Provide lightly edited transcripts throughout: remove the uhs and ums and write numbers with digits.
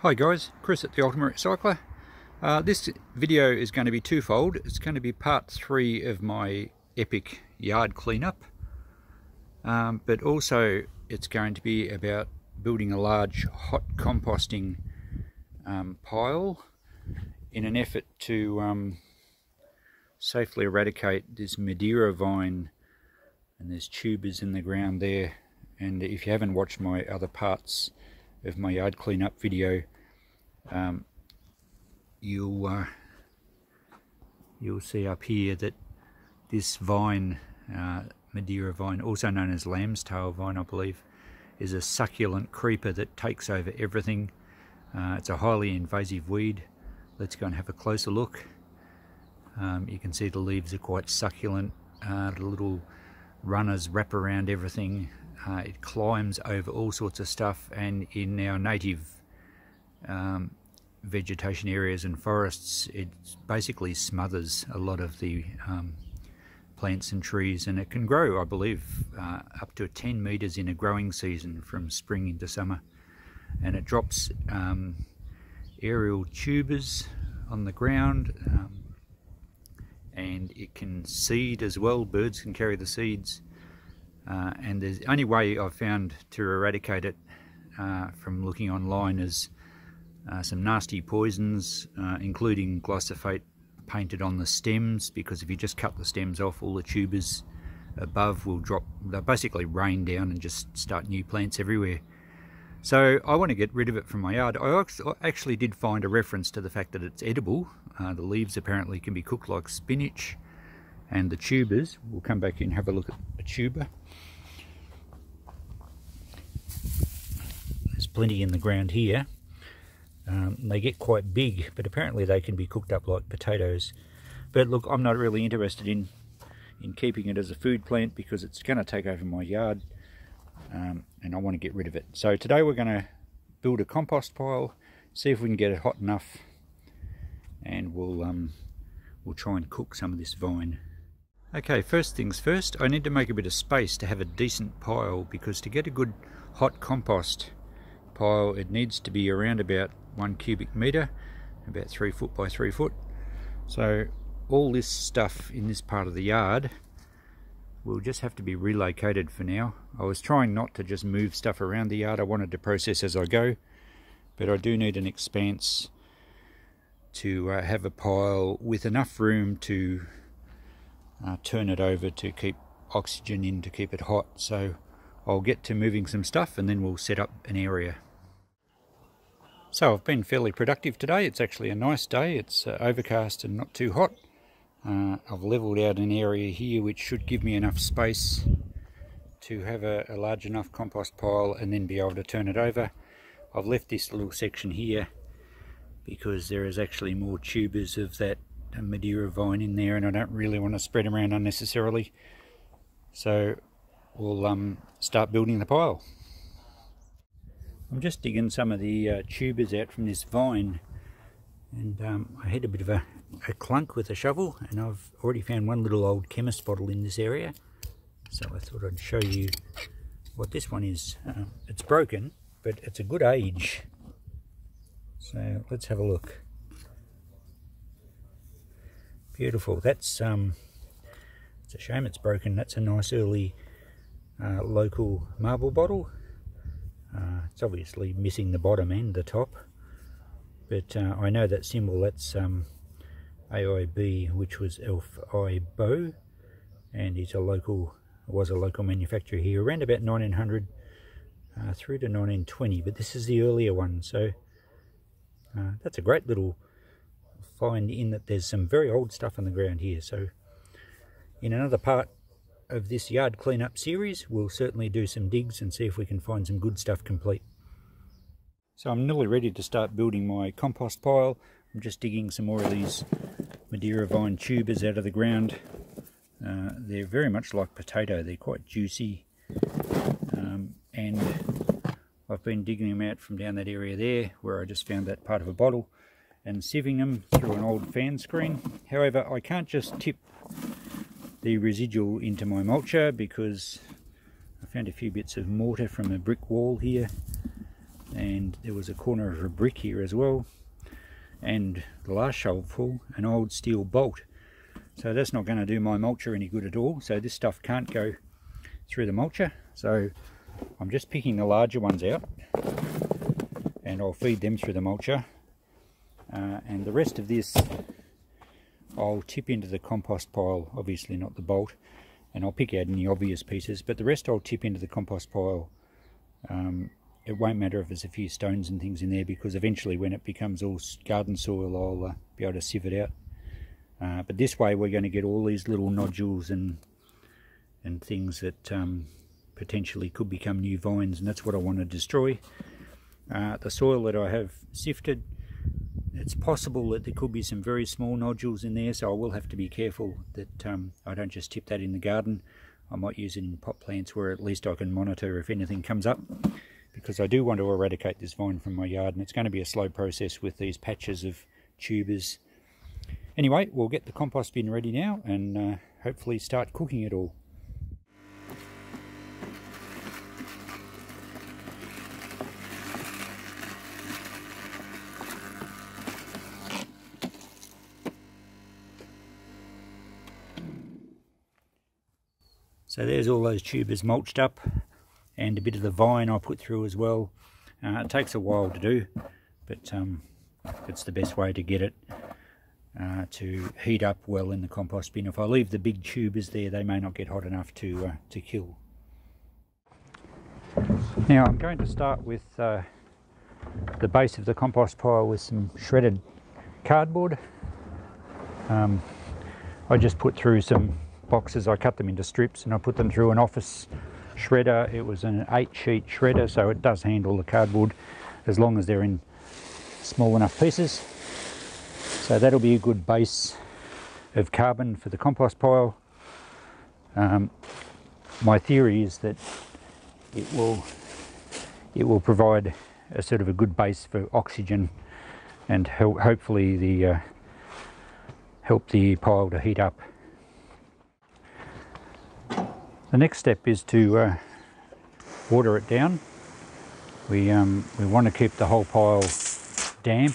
Hi guys, Chris at the Ultimate Recycler. This video is going to be twofold. It's going to be part 3 of my epic yard cleanup, but also it's going to be about building a large hot composting pile in an effort to safely eradicate this Madeira vine, and there's tubers in the ground there. And if you haven't watched my other parts of my yard cleanup video, you'll see up here that this vine, Madeira vine, also known as lamb's tail vine, I believe, is a succulent creeper that takes over everything. It's a highly invasive weed. Let's go and have a closer look. You can see the leaves are quite succulent. The little runners wrap around everything. It climbs over all sorts of stuff, and in our native vegetation areas and forests, it basically smothers a lot of the plants and trees, and it can grow, I believe, up to 10 meters in a growing season from spring into summer. And it drops aerial tubers on the ground, and it can seed as well. Birds can carry the seeds. And the only way I've found to eradicate it from looking online is some nasty poisons, including glyphosate, painted on the stems, because if you just cut the stems off, all the tubers above will drop. They'll basically rain down and just start new plants everywhere. So I want to get rid of it from my yard. I actually did find a reference to the fact that it's edible. The leaves apparently can be cooked like spinach, and the tubers, we'll come back and have a look at a tuber. There's plenty in the ground here. They get quite big, but apparently they can be cooked up like potatoes. But look, I'm not really interested in keeping it as a food plant, because it's going to take over my yard, and I want to get rid of it. So today we're going to build a compost pile, see if we can get it hot enough, and we'll try and cook some of this vine. Okay, first things first, I need to make a bit of space to have a decent pile, because to get a good hot compost pile, it needs to be around about 1 cubic meter, about 3 foot by 3 foot. So all this stuff in this part of the yard will just have to be relocated for now. I was trying not to just move stuff around the yard. I wanted to process as I go, but I do need an expanse to have a pile with enough room to turn it over to keep oxygen in, to keep it hot. So I'll get to moving some stuff and then we'll set up an area. So I've been fairly productive today. It's actually a nice day. It's overcast and not too hot. I've levelled out an area here which should give me enough space to have a large enough compost pile and then be able to turn it over. I've left this little section here because there is actually more tubers of that Madeira vine in there, and I don't really want to spread them around unnecessarily. So we'll start building the pile. I'm just digging some of the tubers out from this vine, and I had a bit of a clunk with a shovel, and I've already found one little old chemist bottle in this area. So I thought I'd show you what this one is. It's broken, but it's a good age. So let's have a look. Beautiful. That's it's a shame it's broken. That's a nice early local marble bottle. It's obviously missing the bottom and the top, but I know that symbol. That's AIB, which was Elf I Bow, and it's was a local manufacturer here around about 1900 through to 1920. But this is the earlier one, so that's a great little find, in that there's some very old stuff on the ground here. So in another part of this yard cleanup series, we'll certainly do some digs and see if we can find some good stuff complete. So I'm nearly ready to start building my compost pile. I'm just digging some more of these Madeira vine tubers out of the ground. They're very much like potato. They're quite juicy, and I've been digging them out from down that area there where I just found that part of a bottle, and sieving them through an old fan screen. However, I can't just tip the residual into my mulcher, because I found a few bits of mortar from a brick wall here, and there was a corner of a brick here as well, and the last shovelful an old steel bolt. So that's not going to do my mulcher any good at all. So this stuff can't go through the mulcher, so I'm just picking the larger ones out and I'll feed them through the mulcher, and the rest of this I'll tip into the compost pile, obviously not the bolt, and I'll pick out any obvious pieces, but the rest I'll tip into the compost pile. It won't matter if there's a few stones and things in there, because eventually when it becomes all garden soil I'll be able to sieve it out. But this way we're going to get all these little nodules and things that potentially could become new vines, and that's what I want to destroy. The soil that I have sifted, it's possible that there could be some very small nodules in there, so I will have to be careful that I don't just tip that in the garden. I might use it in pot plants where at least I can monitor if anything comes up, because I do want to eradicate this vine from my yard, and it's going to be a slow process with these patches of tubers. Anyway, we'll get the compost bin ready now and hopefully start cooking it all. So there's all those tubers mulched up, and a bit of the vine I put through as well. It takes a while to do, but it's the best way to get it to heat up well in the compost bin. If I leave the big tubers there, they may not get hot enough to kill. Now I'm going to start with the base of the compost pile with some shredded cardboard. I just put through some boxes, I cut them into strips and I put them through an office shredder. It was an 8-sheet shredder, so it does handle the cardboard as long as they're in small enough pieces. So that'll be a good base of carbon for the compost pile. My theory is that it will provide a sort of a good base for oxygen and hopefully help the pile to heat up. The next step is to water it down. We want to keep the whole pile damp,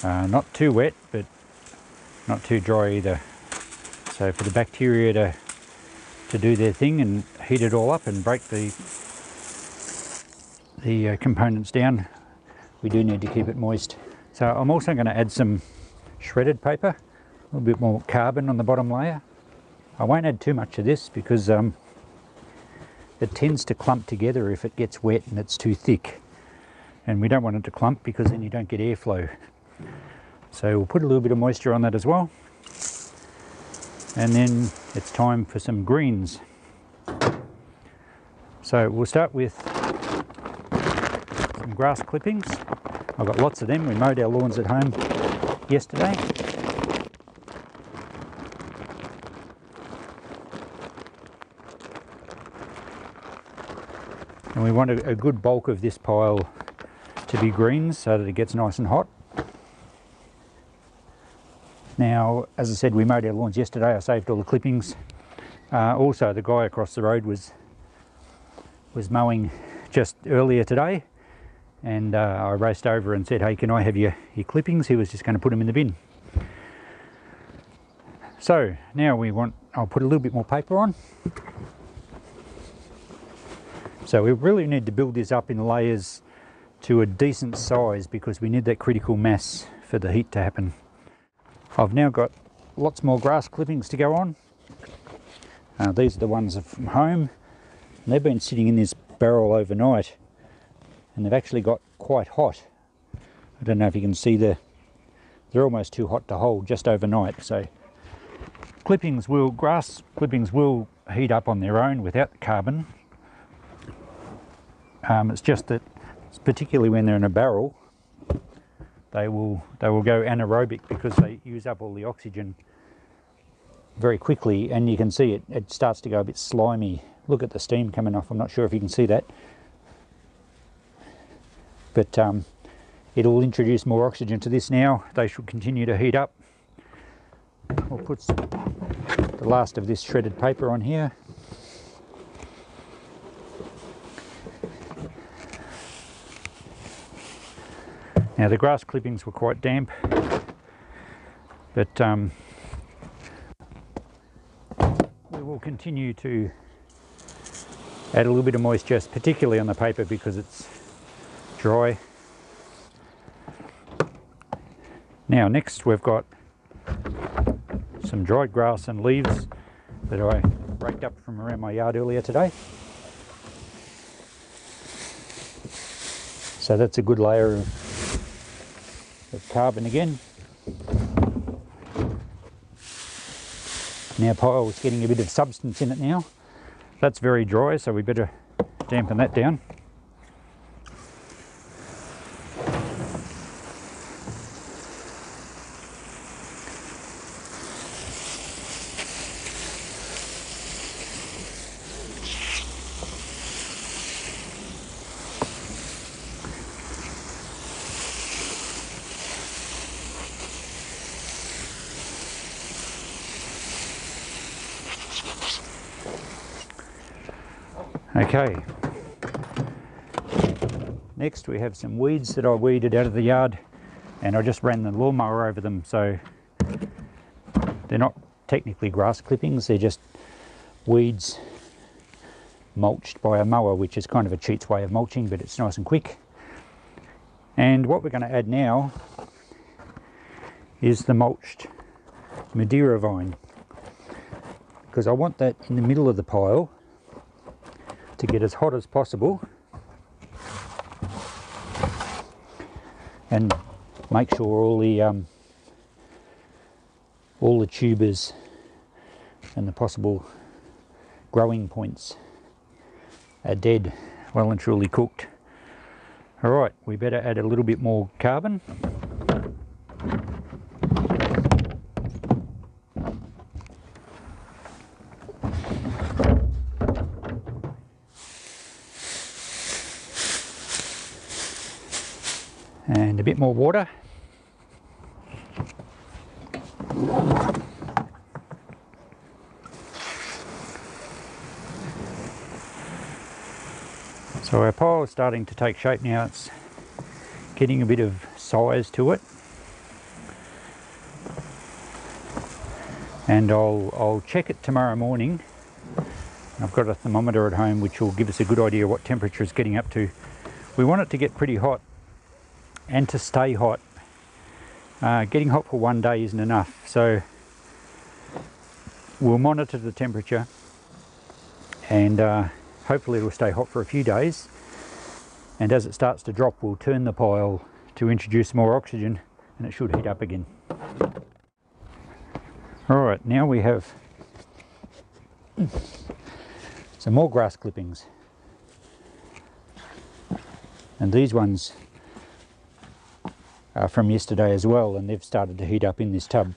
not too wet but not too dry either. So for the bacteria to do their thing and heat it all up and break the components down, we do need to keep it moist. So I'm also going to add some shredded paper, a little bit more carbon on the bottom layer. I won't add too much of this because it tends to clump together if it gets wet and it's too thick, and we don't want it to clump because then you don't get airflow. So we'll put a little bit of moisture on that as well, and then it's time for some greens. So we'll start with some grass clippings. I've got lots of them. We mowed our lawns at home yesterday. And we want a good bulk of this pile to be greens so that it gets nice and hot. Now, as I said, we mowed our lawns yesterday. I saved all the clippings. Also, the guy across the road was mowing just earlier today, and I raced over and said, "Hey, can I have your clippings?" He was just going to put them in the bin. So now I'll put a little bit more paper on. So we really need to build this up in layers to a decent size because we need that critical mass for the heat to happen. I've now got lots more grass clippings to go on. These are the ones from home. And they've been sitting in this barrel overnight and they've actually got quite hot. I don't know if you can see they're almost too hot to hold just overnight. So grass clippings will heat up on their own without the carbon. It's just that, particularly when they're in a barrel, they will go anaerobic because they use up all the oxygen very quickly, and you can see it starts to go a bit slimy. Look at the steam coming off. I'm not sure if you can see that, but it'll introduce more oxygen to this now. They should continue to heat up. We'll put the last of this shredded paper on here. Now the grass clippings were quite damp, but we will continue to add a little bit of moisture, particularly on the paper because it's dry. Now next we've got some dried grass and leaves that I raked up from around my yard earlier today. So that's a good layer of carbon again. Now pile's getting a bit of substance in it now. That's very dry, so we better dampen that down. Okay, next we have some weeds that I weeded out of the yard, and I just ran the lawnmower over them, so they're not technically grass clippings, they're just weeds mulched by a mower, which is kind of a cheat's way of mulching, but it's nice and quick. And what we're going to add now is the mulched Madeira vine, because I want that in the middle of the pile to get as hot as possible and make sure all the tubers and the possible growing points are dead, well and truly cooked. Alright, we better add a little bit more carbon. And a bit more water. So our pile is starting to take shape now, it's getting a bit of size to it. And I'll check it tomorrow morning. I've got a thermometer at home which will give us a good idea what temperature it's getting up to. We want it to get pretty hot and to stay hot. Getting hot for one day isn't enough, so we'll monitor the temperature and hopefully it'll stay hot for a few days, and as it starts to drop we'll turn the pile to introduce more oxygen and it should heat up again. Alright, now we have some more grass clippings, and these ones are from yesterday as well, and they've started to heat up in this tub.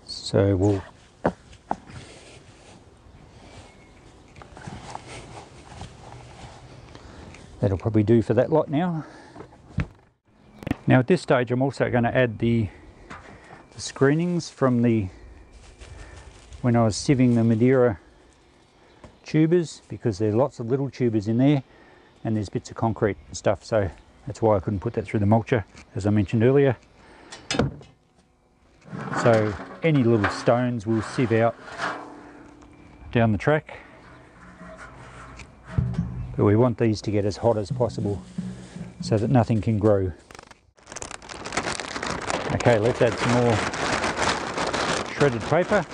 So that'll probably do for that lot now. Now at this stage I'm also going to add the screenings from when I was sieving the Madeira tubers, because there are lots of little tubers in there and there's bits of concrete and stuff, so that's why I couldn't put that through the mulcher, as I mentioned earlier. So any little stones will sieve out down the track, but we want these to get as hot as possible so that nothing can grow. Okay, let's add some more shredded paper.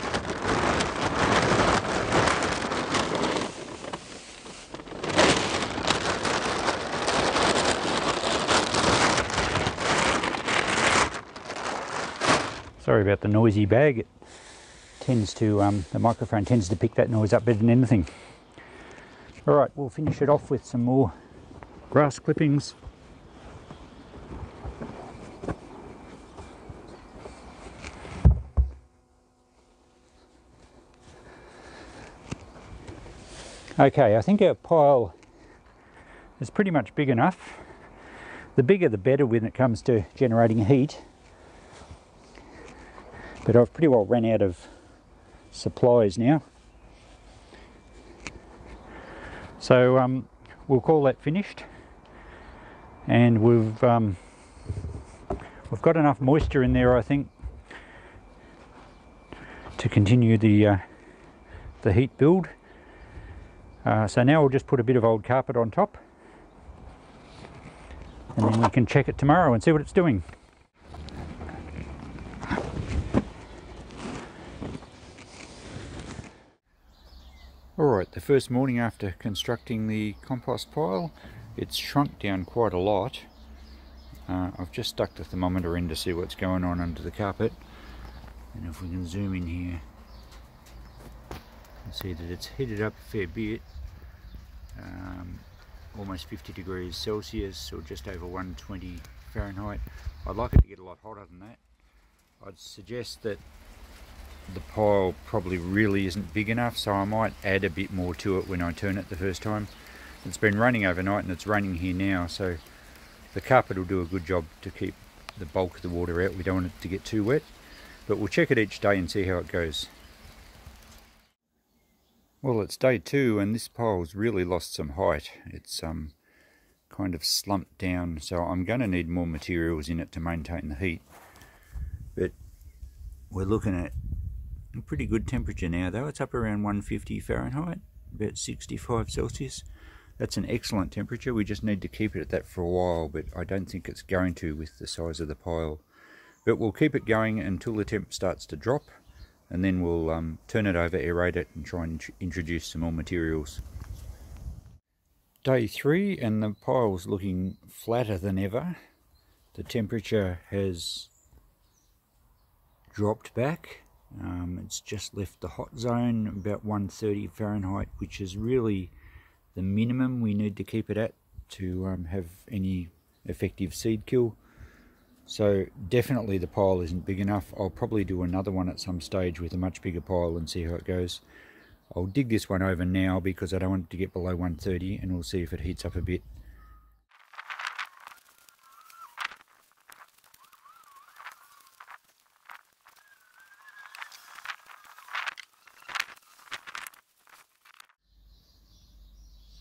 Sorry about the noisy bag, it tends to, the microphone tends to pick that noise up better than anything. Alright, we'll finish it off with some more grass clippings. Okay, I think our pile is pretty much big enough. The bigger the better when it comes to generating heat. But I've pretty well ran out of supplies now. So we'll call that finished, and we've got enough moisture in there, I think, to continue the heat build. So now we'll just put a bit of old carpet on top, and then we can check it tomorrow and see what it's doing. Alright, the first morning after constructing the compost pile, it's shrunk down quite a lot. I've just stuck the thermometer in to see what's going on under the carpet, and if we can zoom in here, you can see that it's heated up a fair bit, almost 50 degrees Celsius, or just over 120 Fahrenheit. I'd like it to get a lot hotter than that. I'd suggest that the pile probably really isn't big enough, so I might add a bit more to it when I turn it the first time. It's been raining overnight and it's raining here now, so the carpet will do a good job to keep the bulk of the water out. We don't want it to get too wet, but we'll check it each day and see how it goes. Well, it's day 2 and this pile's really lost some height. It's kind of slumped down, so I'm going to need more materials in it to maintain the heat. But we're looking at a pretty good temperature now, though. It's up around 150 Fahrenheit, about 65 Celsius. That's an excellent temperature. We just need to keep it at that for a while, but I don't think it's going to with the size of the pile. But we'll keep it going until the temp starts to drop, and then we'll turn it over, aerate it, and try and introduce some more materials. Day 3, and the pile's looking flatter than ever. The temperature has dropped back. It's just left the hot zone, about 130 Fahrenheit, which is really the minimum we need to keep it at to have any effective seed kill. So definitely the pile isn't big enough. I'll probably do another one at some stage with a much bigger pile and see how it goes. I'll dig this one over now because I don't want it to get below 130, and we'll see if it heats up a bit.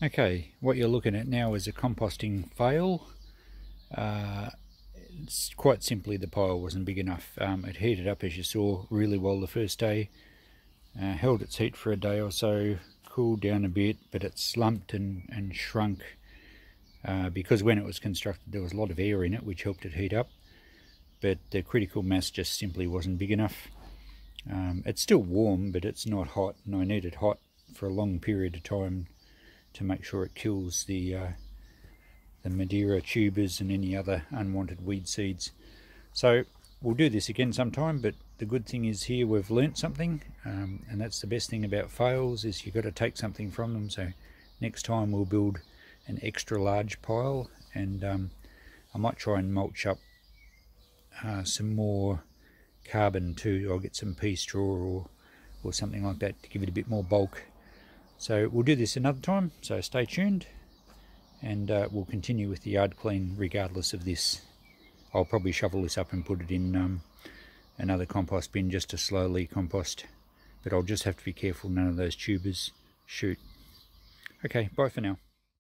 Okay, what you're looking at now is a composting fail. It's quite simply the pile wasn't big enough. It heated up, as you saw, really well the first day. Held its heat for a day or so, cooled down a bit, but it slumped and shrunk because when it was constructed there was a lot of air in it, which helped it heat up. But the critical mass just simply wasn't big enough. It's still warm, but it's not hot, and I need it hot for a long period of time to make sure it kills the Madeira tubers and any other unwanted weed seeds. So we'll do this again sometime, but the good thing is here we've learnt something, and that's the best thing about fails, is you've got to take something from them. So next time we'll build an extra large pile, and I might try and mulch up some more carbon too. I'll get some pea straw or something like that to give it a bit more bulk. So we'll do this another time, so stay tuned, and we'll continue with the yard clean regardless of this. I'll probably shovel this up and put it in another compost bin just to slowly compost, but I'll just have to be careful none of those tubers shoot. Okay, bye for now.